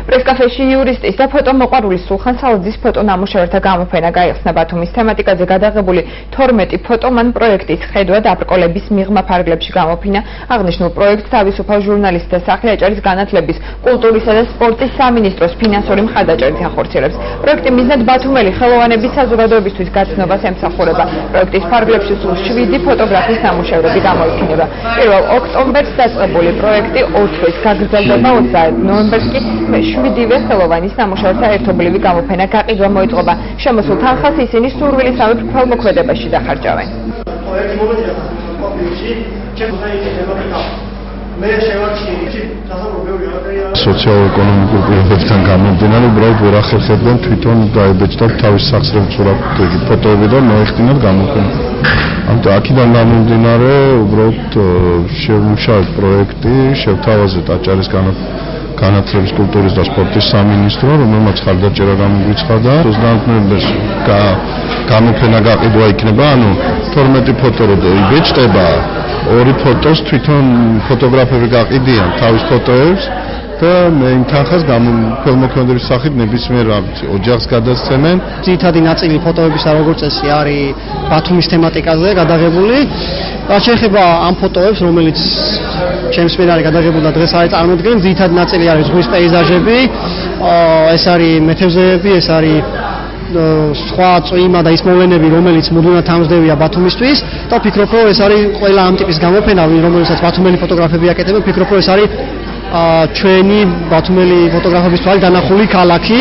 პრესკაფეში იურისტის და ფოტომოყვარულის სულხან სალაძის ფოტონამუშევრთა გამოფენა გაიხსნა ბათუმის თემატიკაზე გადაღებული 12 ფოტომან პროექტის ხედვა და ბრკოლების მიღმა ფარგლებში გამოფინა. აღნიშნულ პროექტს თავისუფალ ჟურნალისტთა სახლი აჭარის განათლების, კულტურისა და სპორტის სამინისტროს ფინანსური მხარდაჭერით ახორციელებს. პროექტი მიზნად ბათუმელი ხელოვანების საზოგადოებისთვის გაცნობას ემსახურება. პროექტის ფარგლებში სულ 7 ფოტოგრაფის ნამუშევრები გამოიჩინება. 1 ოქტომბერს დაწყებული პროექტი 2 თვეს გაგრძელდება, 30 ნოემბერს კი 7-ვე ხელოვანის ნამუშევრთა ერთობლივი გამოფენა გაყიდვა მოეწყობა. შემოსულ თანხას ისინი სურვილისამებრ ხელმოქმედებაში დახარჯავენ. სოციალ-ეკონომიკურ პირობებთან გამომდინარე, უბრალოდ ვერ ახერხებდნენ თვითონ დაებეჭდათ თავის სახსრებულსურათ ფოტოები და მოეხდინათ გამოფენა. ამიტომ აქედან გამომდინარე, უბრალოდ შევმუშავეთ პროექტი, შევთავაზეთ აჭარის განათლების, კულტურის და სპორტის სამინისტრო, რომელმაც ხარდაჭერა გამოგვიცხადა. 30 ნოემბერს გამოფენა გაყიდვა იქნება, ანუ 12 ფოტო რო იბეჭდება, 2 ფოტოს თვითონ ფოტოგრაფები გაყიდიან თავის ფოტოებს და მე იმ თანხას ხელმოქმედების სახით ნებისმიერ ოჯახს გადასცემენ. ძირითადი ნაწილი ფოტოებისა როგორც წესი არის ბათუმის თემატიკაზე გადაღებული. რაც შეეხება ამ ფოტოებს, რომელიც ჩემს მიერ არის გადაღებული და დღეს არის წარმოდგენილი, ძირითადი ნაწილი არის ზღვის პეიზაჟები, ეს არის მეთევზეები, ეს არის სხვა წვიმა და ის მოვლენები, რომელიც მუდმივად ამსდევია ბათუმისთვის და ვფიქრობ, რომ ეს არის ყველა ამ ტიპის გამოფენა, რომელსაც ბათუმელი ფოტოგრაფები აკეთებენ, ვფიქრობ, რომ ეს არის ჩვენი ბათუმელი ფოტოგრაფების თვალით დანახული ქალაქი.